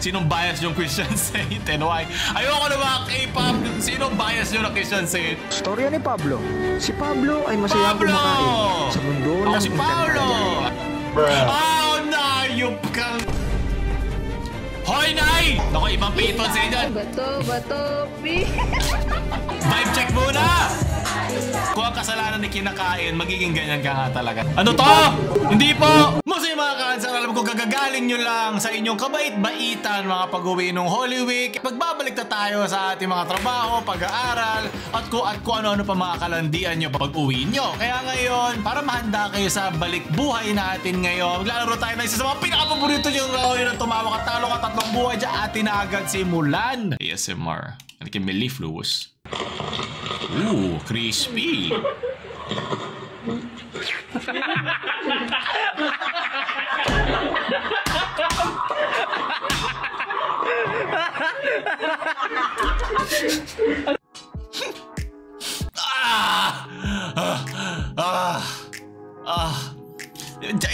Sinong bias yung Christian Saint and why? Ayoko na mga K-pop. Sinong bias nyo na Christian Saint? Storya ni Pablo. Si Pablo ay masayang kumakain sa mundo ng si Pablo! Oh, nayup kang... Hoy, Nay! Naku, ibang piton sa inyo. Bato, Vibe check muna! Kung ang kasalanan ni kinakain, magiging ganyan ka nga talaga. Ano to? Hindi po! Masaya mga kaansan, alam ko gagagaling nyo lang sa inyong kabait-baitan mga pag-uwi nung Holy Week. Magbabalik na tayo sa ating mga trabaho, pag-aaral, at kung ano-ano pa mga kalandian nyo pag-uwi nyo. Kaya ngayon, para mahanda kayo sa balik buhay natin ngayon, maglalaro tayo na isa sa mga pinakapaborito nyo na tumawa ka, talo ka, tatlong buhay dyan, atin na agad simulan. ASMR. Ano kayo mellifluous? Ooh, crispy.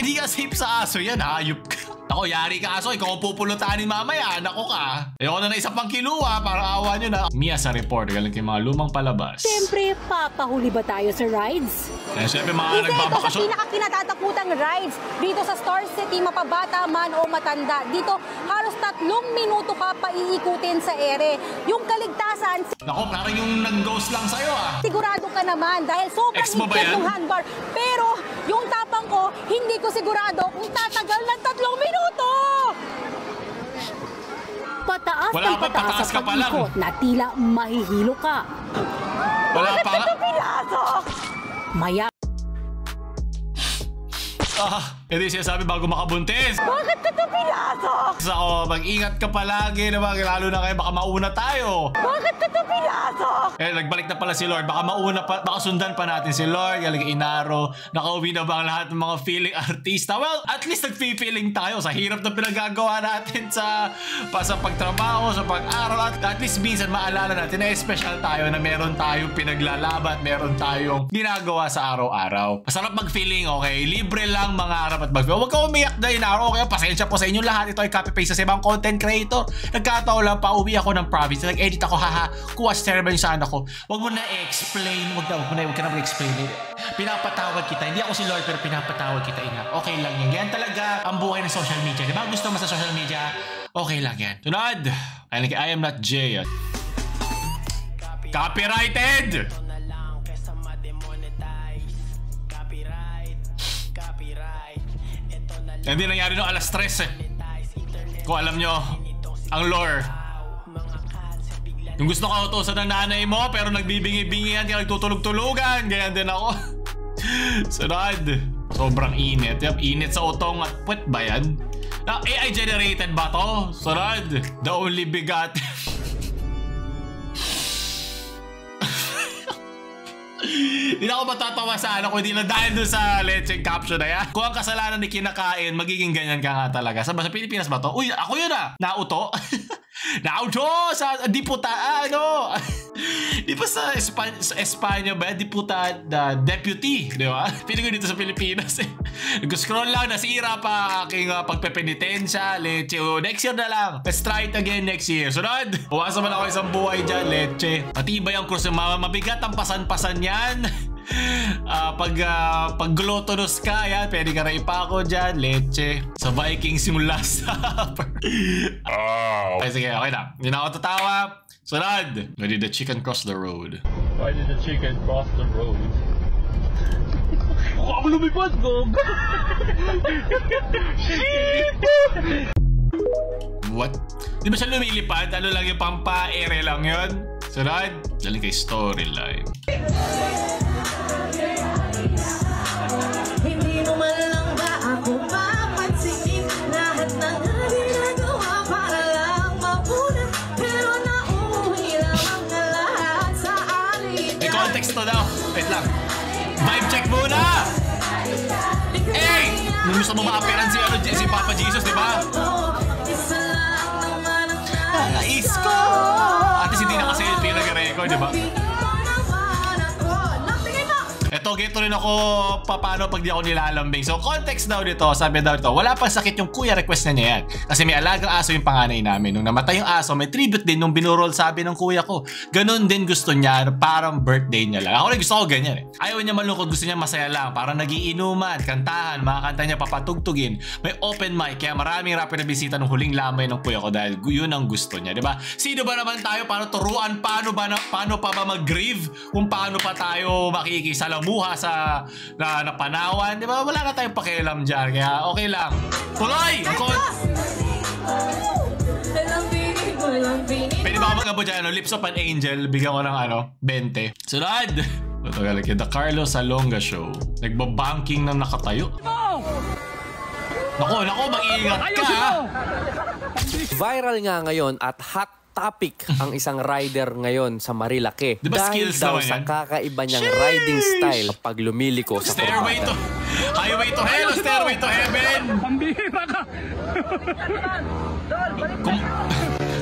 Hindi ka safe sa aso yan, hayop ka. Ako, yari ka aso, ikaw ang pupulutanin mamaya, anak ko ka. Ayoko na isang pang kiluwa, para awa nyo na. Mia sa report, galing kayo mga lumang palabas. Siyempre, papahuli ba tayo sa rides? Kaya siyempre mga nagbabakasyon. Ito sa pinakakinatatakutang rides dito sa Star City, mapabata man o matanda. Dito, halos 3 minuto ka pa iikutin sa ere. Yung kaligtasan... Nako, parang yung nag-ghost lang sa'yo ah. Sigurado ka naman dahil sobrang higpit ng handbar. Pero yung tapang ko, hindi ko sigurado kung tatagal ng 3 minuto. Pataas wala ng pataas sa pag-ikot na tila mahihilo ka. Wala pa nga. Maya. Hindi siya sabi bago makabuntis. Bakit ka ito pinasok? So, mag-ingat ka palagi naman, lalo na kayo, baka mauna tayo. Bakit ka ito pinasok? Nagbalik na pala si Lord, baka mauna pa, baka sundan pa natin si Lord, galing Inaro, nakauwi na ba ang lahat ng mga feeling artista? Well, at least nag-feeling tayo sa hirap na pinagagawa natin sa pagtrabaho, sa pag-aral, at least minsan maalala natin na special tayo na meron tayong pinaglalaban, meron tayong ginagawa sa araw-araw. Masarap mag-feeling, okay? Libre lang mga harap at mag-feeling. Huwag ka umiyak na Inaro, okay? Pasensya po sa inyo lahat. Ito ay copy-paste sa ibang content creator. Nagkataon lang, pauwi ako ng province. Nag-edit ako, haha. Kuwas terrible yung sana ko. Huwag mo na explain. Huwag ka na mag-explain. Pinapatawag kita. Hindi ako si Lord, pero pinapatawag kita, Ina. Okay lang yan. Yan talaga ang buhay ng social media. Diba? Gusto mo sa social media? Okay lang yan. Tunod! I am not Jay. Copyrighted! Hindi nangyari no alas 3 eh. Kung alam nyo, ang lore. Yung gusto ko utusan ng nanay mo, pero nagbibingi-bingihan kaya nagtutulog-tulugan. Ganyan din ako. Sunod. Sobrang init. Yep, init sa utong at puwet ba yan? AI generated ba to? Sunod. The only bigot. Hindi na ako matatawa sa ano, hindi na dahil doon sa lecheng caption na yan. Kung ang kasalanan ni kinakain, magiging ganyan ka nga talaga. Sa Pilipinas ba to? Uy, ako yun ah. Nauto. Nauto sa diputa, ano? Di ba sa Espanya ba? Diputada, deputy, di ba? Pili ko dito sa Pilipinas eh. Nag-scroll lang, nasira pa aking pagpepenitensya, leche. Next year na lang. Let's try it again next year. Sunod. Buwasan man ako isang buhay dyan, leche. Matibay ang krus ng mama. Mabigat ang pasan-pasan yan. Pag glutinous ka, yan, pwede ka na ipako dyan, leche. Sa Vikings yung last supper. Ay, sige, okay na. Hindi na ako tatawa. Sunod. Why did the chicken cross the road? Why did the chicken cross the road? Ako lumipad, Gog! Shit! What? Di ba siya lumilipad? Ano lang yung pampa-ere lang yun? Sunod. Dali kay storyline. Hindi mo man lang ba ako papansin? Lahat ng ginagawa para lang mapuna, pero nauwi lang ang lahat sa alin. May context to daw. Wait lang. Vibe check muna! Hey! Nung gusto mo ma-appearance si Papa Jesus, di ba? Nais ko! At least hindi na kasi pinag-record, di ba? Ito, Geto rin ako paano pag di ako nilalambing. So context daw dito, sabi daw ito, wala pang sakit yung kuya, request na niya yan. Kasi may alagang aso yung panganay namin. Nung namatay yung aso, may tribute din nung binurol sabi ng kuya ko. Ganon din gusto niya, parang birthday niya lang. Ako rin gusto ko ganyan eh. Ayaw niya malungkot, gusto niya masaya lang. Parang nagiinuman, kantahan, mga kanta niya papatugtugin. May open mic, kaya maraming rapper na bisita nung huling lamay ng kuya ko dahil yun ang gusto niya, di ba? Sino ba naman tayo para turuan paano pa ba mag-grieve? Kung paano pa tayo makikisalamuha sa napanawan, di ba? Wala na tayong pakialam dyan, kaya okay lang. Tuloy! Pwede ba ako mag-abo dyan? Lips of an Angel, bigyan ko ng 20. Sunod! Ito galing The Carlos Salonga Show. Nagbabanking na nakatayo. Nako, mag-iingat ka! Viral nga ngayon at hot topic ang isang rider ngayon sa Marilake. Diba dahil daw sa kakaiba niyang riding style pag lumiliko sa Stairway to... Highway to hell, stairway to heaven! Pambihira ka!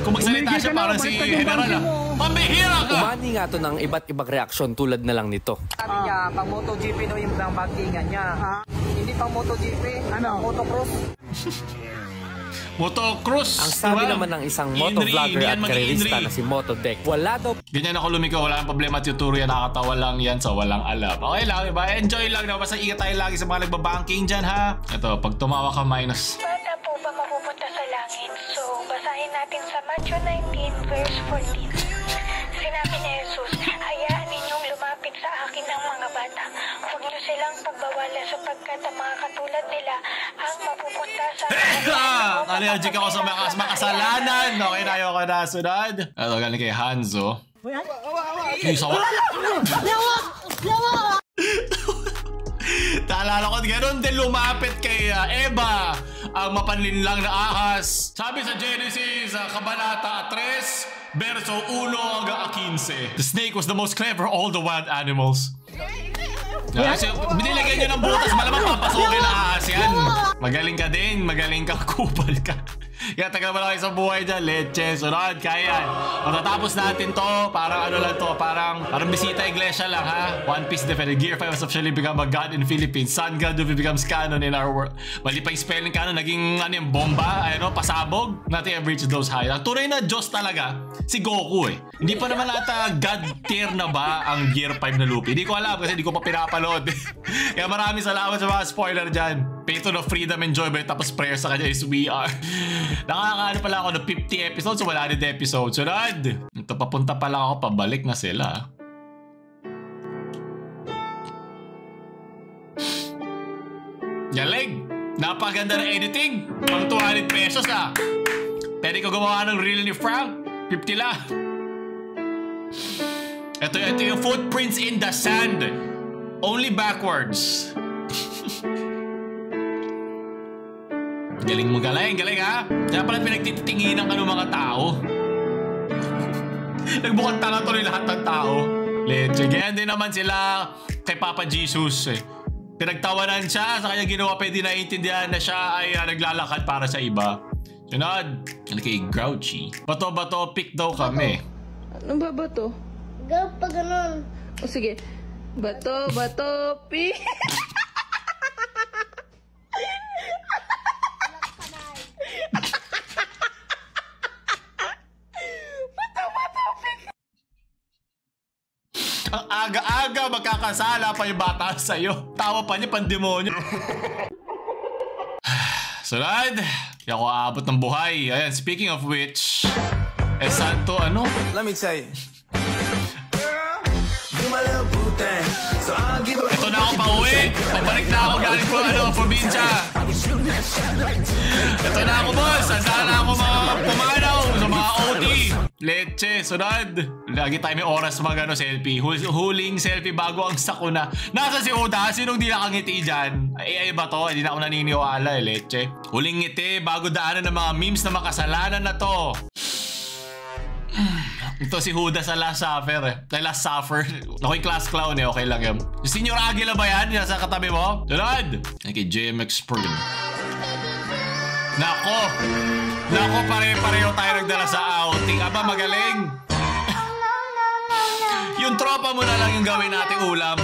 Kung magsalita siya parang si General Pambihira ka! Umani nga to ng iba't ibang reaksyon tulad na lang nito. Sabi niya, pang MotoGP daw yung bankingan niya. Hindi pang MotoGP, motocross. Motocross! Ang sabi naman ng isang motovlogger at karerista na si Motodek, wala daw... Ganyan ako lumiko, wala nang problema at tuturo yan, nakakatawa lang yan sa walang alam. Okay lang, diba? Enjoy lang na, basta ingat tayo lagi sa mga nagbabanking dyan, ha? Ito, pag tumawa ka minus. Paano po ba mapupunta sa langit? So, basahin natin sa Matthew 19 verse 14. Sinabi ni Jesus, hayaan ninyong lumapit sa akin ang mga bata. Huwag niyo silang pagbawalan sapagkat ang mga katulad nila ang mapupunta sa Allergic ako sa makasalanan. Okay na, ayoko na. Sunod. Ito, galing kay Hanzo. Yung sawa. Taalala ko, ganoon din lumapit kay Eva ang mapanlinlang na ahas. Sabi sa Genesis, Kabanata 3, verso 1 hanggang 15. The snake was the most clever of all the wild animals. Kasi binilagyan nyo ng butas, malamang papasukin na ahas yan. Magaling ka din, magaling ka, kupal ka. Kaya tagal mo lang isang buhay dyan, leche, sunod, kaya yan. Matatapos natin to, parang lang to, parang bisita iglesia lang, ha? One Piece defended, Gear 5 has officially become a god in Philippines. Sun God becomes canon in our world. Mali pa yung spelling canon, naging yung bomba, pasabog. Nothing ever reached those highs. Ang tunay na Diyos talaga, si Goku eh. Hindi pa naman ata god tier na ba ang Gear 5 na Luffy? Hindi ko alam kasi hindi ko pa pinapanood. Kaya maraming salamat sa mga spoiler dyan. Payton of freedom and joy, tapos prayer sa kanya is we are. Nakakaano pala ako ng 50 episodes, so wala din episode. Sunod! Ito, papunta pala ako, pabalik na sila. Galing! Napaganda na editing! Pang 200 pesos ah! Pwede ko gumawa ng reel ni Frank. 50 lang. Ito yung footprints in the sand. Only backwards. Galing mo, galing ha? Kaya pala pinagtititingin ng mga tao. Nagbukang tanga tuloy lahat ng tao. Leche. Ganyan din naman sila kay Papa Jesus eh. Pinagtawanan siya, sa kanya ginawa pwede naiintindihan na siya ay naglalakad para sa iba. Sunod. Ano kay Grouchy? Bato-bato, pick daw kami. Ano ba bato? Pa ganun. O sige. Bato, pick. Ang aga-aga magkakasala pa yung bata sa'yo. Tawa pa niya, pandemonyo. Sunod. Kaya ako aabot ng buhay. Ayan, speaking of which, Santo, ano? Let me tell you. Ito na ako pa-uwi. Pabalik na ako galing ko, probinsya. Ito na ako, boss. Saan na ako pumanaw sa mga OT. Leche, sunod. Lagi tayo may oras selfie. Huling selfie bago ang sakuna. Nasa si Oda? Sinong di nakangiti dyan? Ay ba to? Hindi na ako naniniwala leche. Huling ngiti bago daanan ng mga memes na makasalanan na to. Ito si Huda sa Last Supper eh. Last Supper. Ako yung class clown eh. Okay lang yan. Yung Senior Aguila ba yan? Yung sa katabi mo? Sunod! Kay JMX Spurgeon. Nako! Nako, pare-pareho tayo nagdala sa outing. Aba, magaling! Yung tropa mo na lang yung gawin nating ulam.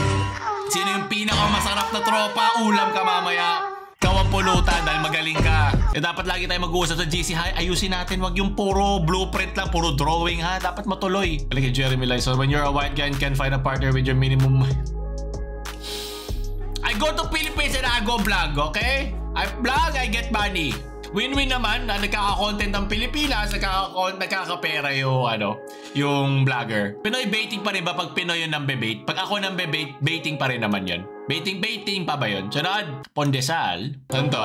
Sino yung pinakamasarap na tropa? Ulam ka mamaya. Ikaw ang pulutan dahil magaling ka. Eh dapat lagi tayo mag-uusap sa GC High. Ayusin natin, wag yung puro blueprint lang, puro drawing ha. Dapat matuloy. Like Jeremy Lyson, when you're a white guy and can find a partner with your minimum... I go to Philippines and I go vlog, okay? I vlog, I get money. Win-win naman na nagkaka-content ang Pilipinas, nagkaka-pera yung vlogger. Pinoy baiting pa rin ba pag Pinoy yun ng bebait? Pag ako ng bebait, baiting pa rin naman yun. Baiting pa ba yun? Sunod, Pondesal. Tanto.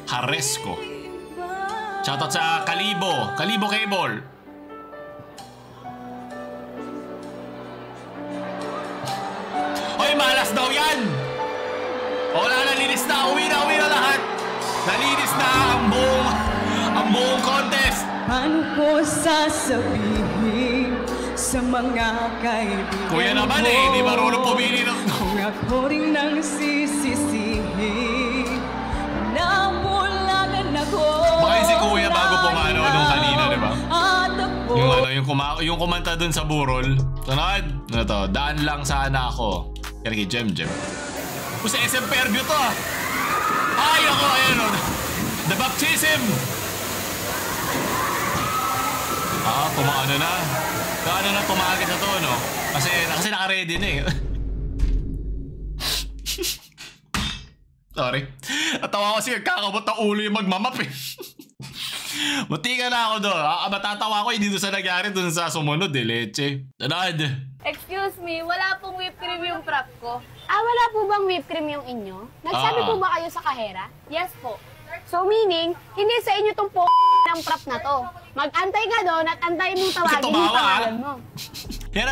Haresco. Shoutout sa Kalibo. Kalibo Cable. Hoy, malas daw yan! Wala na, linis na. Uwi na lahat. Nalinis na ang buong contest. Ano ko sasabihin sa mga kaibigan Kuya naman hindi marunong pumili ng... Kung ako rin nang sisisihin na mulagan ako. Baka si Kuya bago pumano nung kanina, di ba? Yung kumanta dun sa burol. Sunod. Ano to? Daan lang sana ako. Kaya kay Jem. Sa SM Fairview to ah. Ay ako, ayun o. The Baptism. Kumaano na. Kaano na tumagit na to, no? Kasi naka-ready na eh. Sorry. Natawa ko siya, kakabot na ulo yung magmamap eh. Mutika na ako doon. Matatawa ko dito sa nangyari doon sa sumunod eh, leche. Tanad. Excuse me, wala pong whipped cream yung prop ko. Wala po bang whipped cream yung inyo? Nagsabi po ba kayo sa kahera? Yes po. So meaning, hindi sa inyo tong ng prop na to. Mag-antay ka doon at antayin mong tawagin yung pangalan mo. Yan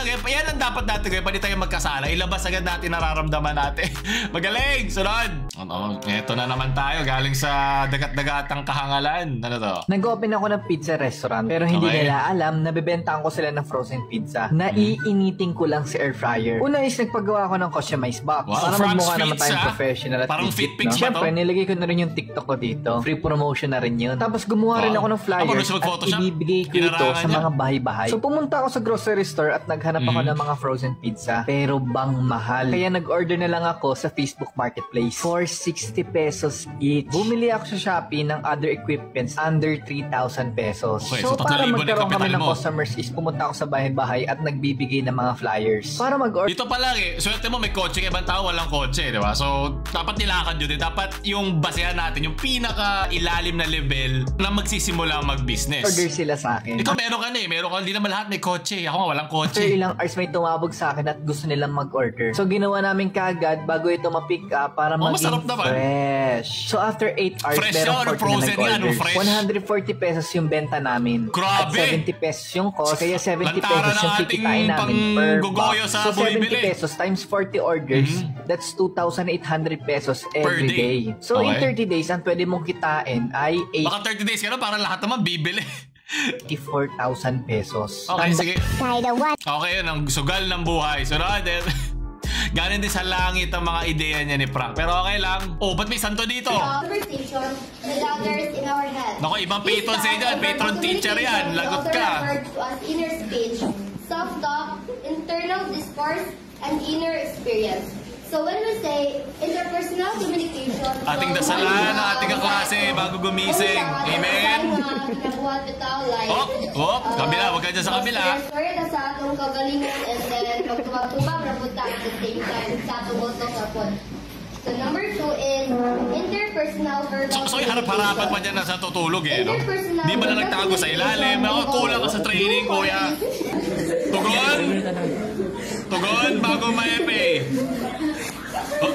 ang dapat natin kayo. Pwede tayo magkasala. Ilabas agad natin nararamdaman natin. Magaling! Sunod! Eto na naman tayo. Galing sa dagat-dagatang kahangalan. Ano to? Nag-open ako ng pizza restaurant pero hindi nila alam na bebentahan ko sila ng frozen pizza na iinitin ko lang sa air fryer. Una is nagpagawa ko ng customized box. Wow, para magmukha naman tayong professional at parang fit pics ba to? Siyempre, nilagay ko na rin yung TikTok ko dito. Free promotion na rin yun. Tapos gumawa rin ako ng flyers at ibibigay ko ito sa mga bahay-bahay. So pumunta ako sa grocery store at naghanap ako ng mga frozen pizza pero bang mahal. Kaya nag-order na lang ako sa Facebook Marketplace for 60 pesos each. Bumili ako sa Shopee ng other equipments under 3,000 pesos. Okay, so para magkaroon kami ng mo. customers is pumunta ako sa bahay-bahay at nagbibigay ng mga flyers. Para mag-order. Dito pa lang eh. Swerte mo may kotse. Ibang tao walang kotse, di ba? So dapat nilakad yun eh. Dapat yung basehan natin, yung pinaka-ilalim na level na magsisimula mag-business. Order sila sa akin. Ikaw meron ka na eh. Meron ka. Hindi naman lahat may kotse. Ako nga walang kotse. After ilang hours may tumawag sa akin at gusto nilang mag-order. So ginawa namin kagad bago ito ma-pick up para maging fresh. So after 8 hours, fresh meron 40 na nag-order. 140 pesos yung benta namin. Grabe! At 70 pesos yung cost. Kaya 70 pesos yung kikitain namin per box. So 70 pesos times 40 orders, that's 2,800 pesos every day. So in 30 days, ang pwede mong kitain ay baka 30 days ka na para lahat naman bibili. 54,000 pesos. Okay, sige. Okay, yun ang sugal ng buhay. So, galing din sa langit ang mga ideya niya ni Frank. Pero okay lang. Oh, ba't may santo dito? Conversation with others in our head. Naku, ibang patron sa inyo. Patron teacher yan. Lagot ka. As inner speech, self-talk, internal discourse, and inner experience. So when we say interpersonal communication, ating dasalan ang ating kaklase bago gumising. Amen. Kabila, wag ka dyan sa kabila. Swear na sa atong kagalingon and then magtubag-tubag rapunta at the same time sa atong utong rapon. So number 2 is interpersonal verbal. So harap-harapan pa dyan na sa tutulog eh, no? Di ba na nagtago sa ilalim? Kulang ka sa training, kuya. Tugon! Tugon bago ma-FA. Oh.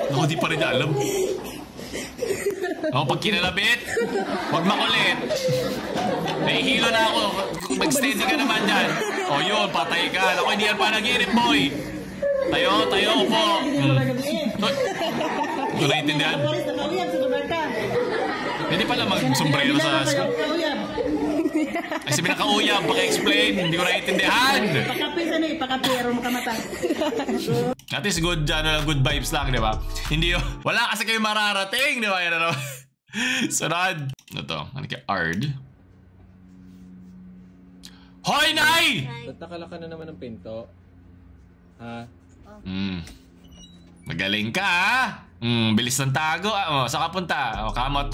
Naku, di pa rin niya alam. Pag kinalabit, wag makulit. Nahihilo na ako. Mag-steady ka naman dyan. O yun, patay ka. Naku, hindi yan pa nag-iinip, boy. Tayo po. Ito naiintindihan? Hindi pala mag-sombrero sa school. Ay, sabi naka-uyab, paka-explain, hindi ko naiintindihan. Pakapisan eh, pakapero makamata. At least good, good vibes lang, di ba? Hindi yun, wala kasi kayo mararating, di ba? Yan na Sunod. Ano to? Ano kaya? Ard. Hoy, Nay! Tatakala ka na naman ng pinto. Ha? Magaling ka, ha? Bilis ng tago. Saan ka punta? Kamot.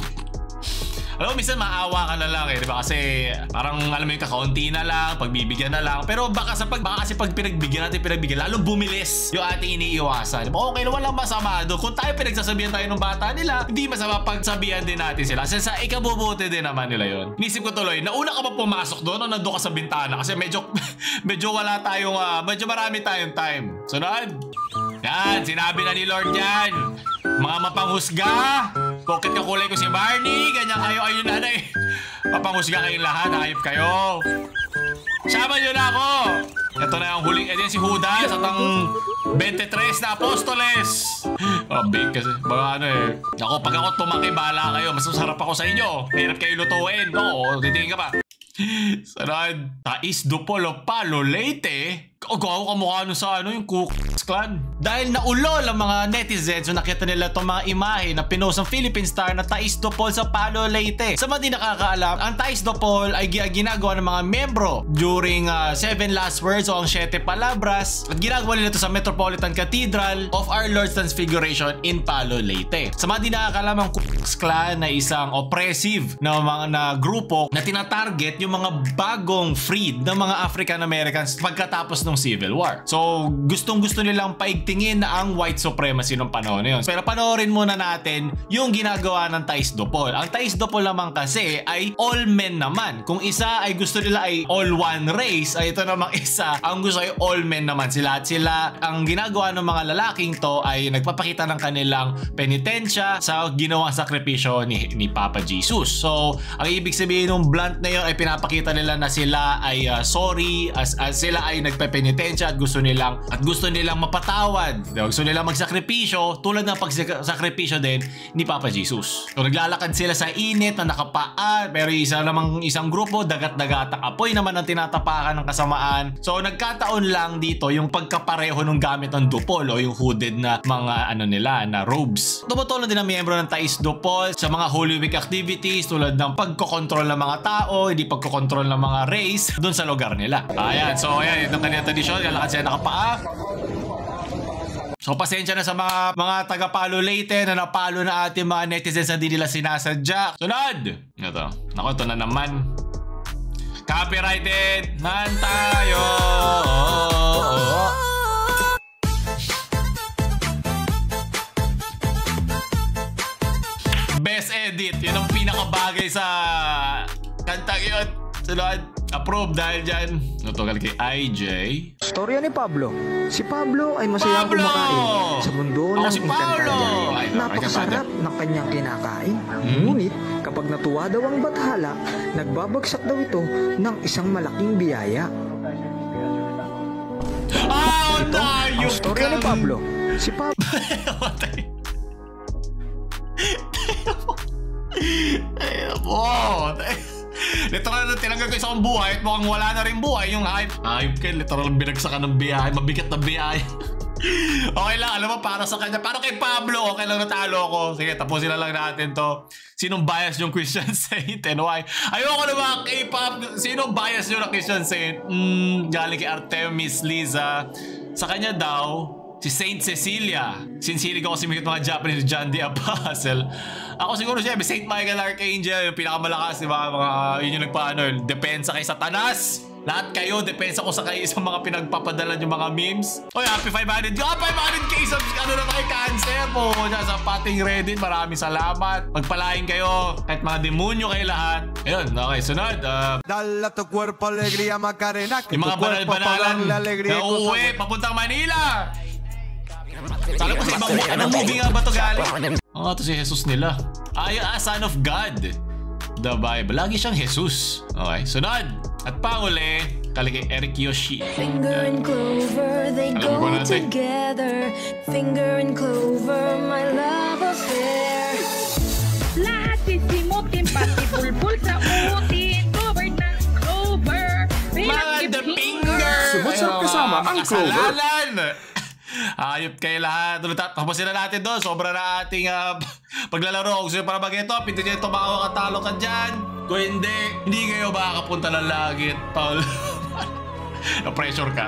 Alam mo, minsan maawa ka na lang eh, di ba? Kasi parang alam mo yung kakaunti na lang, pagbibigyan na lang. Pero baka kasi pag pinagbigyan natin, lalong bumilis yung ating iniiwasan. Okay na, walang masama doon. Kung tayo pinagsasabihan tayo ng bata nila, hindi masama pagsabihan din natin sila. Kasi sa ikabubuti din naman nila yun. Nisip ko tuloy, nauna ka ba pumasok doon o nandun ka sa bintana? Kasi medyo wala tayong, medyo marami tayong time. Sunod. Yan, sinabi na ni Lord yan. Mga mapanghusga. Bakit ka kulay ko si Barney? Ganyan kayo, ayun na eh. Mapanghusga kayong lahat, ayop kayo. Sama nyo na ako. Ito na yung huling, ito si Judas at ang 23 na apostoles. Big kasi, baka Ako, pag ako tumaki, bahala kayo. Mas masarap ako sa inyo. Hirap kayo lutuin. Oo, titingin ka pa. Sarad. Tais do Polo Palo Leyte. Gawa ka mukha sa yung Ku Klux Klan. Dahil naulol ang mga netizens so nakita nila itong mga imahe na pinost ng Philippine Star na Tais do Pol sa Palo Leyte. Sa mga di nakakaalam, ang Tais do Pol ay ginagawa ng mga membro during 7 last words o ang 7 palabras at ginagawa nila ito sa Metropolitan Cathedral of Our Lord's Transfiguration in Palo Leyte. Sa mga di nakakaalam, ang Ku Klux Klan na isang oppressive na grupo na tinatarget yung mga bagong freed ng mga African Americans pagkatapos ng Civil War. So, gustong-gusto nilang paigtingin na ang white supremacy ng panahon na yun. Pero panoorin muna natin yung ginagawa ng Tais do Pol. Ang Tais do Pol naman kasi ay all men naman. Kung isa ay gusto nila ay all one race, ay ito namang isa ang gusto ay all men naman sila. At sila, ang ginagawa ng mga lalaking to ay nagpapakita ng kanilang penitensya sa ginawang sakripisyo ni Papa Jesus. So, ang ibig sabihin ng blunt na yun ay pinapakita nila na sila ay sorry, as sila ay nagpepenitensya at gusto nilang mapatawad. Gusto nilang magsakripisyo tulad ng pagsakripisyo din ni Papa Jesus. So naglalakad sila sa init na nakapaan, pero isang grupo dagat-dagatang apoy naman ang tinatapakan ng kasamaan. So nagkataon lang dito yung pagkapareho ng gamit ng dupol o yung hooded na mga na robes. Tumutulong din ang miyembro ng Tais do Pol sa mga Holy Week activities tulad ng pagkokontrol ng mga tao, hindi pagkokontrol ng mga race doon sa lugar nila. Ayan, so ayan, itong kanina tradisyon, lalakad sila nakapaa. So pasensya na sa mga taga-Palo Leyte na napalo na ating mga netizens na di nila sinasadya. Sunod! Ito. Naku, ito na naman. Copyrighted man tayo! Best edit. Yun ang pinakabagay sa kantang yun. Sunod. Approve dahil dyan. Natugal kay IJ. Storya ni Pablo. Si Pablo ay masayang kumakain sa mundo ng Encantadia. Napakasarap ng kanyang kinakain. Ngunit kapag natuwa daw ang bathala, nagbabagsak daw ito ng isang malaking biyaya. Ito ang storya ni Pablo. Si Pablo. Literal na tinanggal ko isang buhay at mukhang wala na rin buhay yung hype. Hype kayo, literal binagsakan ng biyahe, mabigat na biyahe. Okay lang, alam mo, para sa kanya, para kay Pablo, okay lang natalo ko. Sige, tapusin na lang natin to. Sinong bias yung Christian Saint and why? Ayoko na mga K-pop. Sinong bias yung Christian Saint? Galing kay Artemis Liza. Sa kanya daw, si Saint Cecilia. Sinsilig ako simikit mga Japanese John the Apostle. Ako siguro siya, Saint Michael Archangel, yung pinakamalakas, di ba? Yun yung depensa kay Satanas. Lahat kayo, depensa ko sa kayo sa mga pinagpapadala yung mga memes. Oy, happy 500. 500k subs, na tayo, cancer po. Sa pating Reddit, maraming salamat. Pagpalain kayo, kahit mga demonyo kayo lahat. Ayun, okay, sunod. Dala tu cuerpo alegría Macarena. Yung mga banal-banalan na uuwi, papuntang Manila. Sabi ko sa ibang movie nga ba ito galing? Ito si Jesus nila. Son of God. The Bible. Lagi siyang Jesus. Okay, sunod. At panguli, kay Eric Yoshi. Finger and clover, they go together. Finger and clover, my love affair. Lahat sisimutin, pati bulbul sa utin. Covered ng clover. Mga the finger! Sumut-sarap kasama ang clover. Ayop kayo lahat. Tapusin na natin doon. Sobra na ating paglalaro. Kung sino para mag-ito, pinto nyo ito, makakatalo ka dyan. Kung hindi kayo makakapunta ng langit. Paul. Na-pressure ka.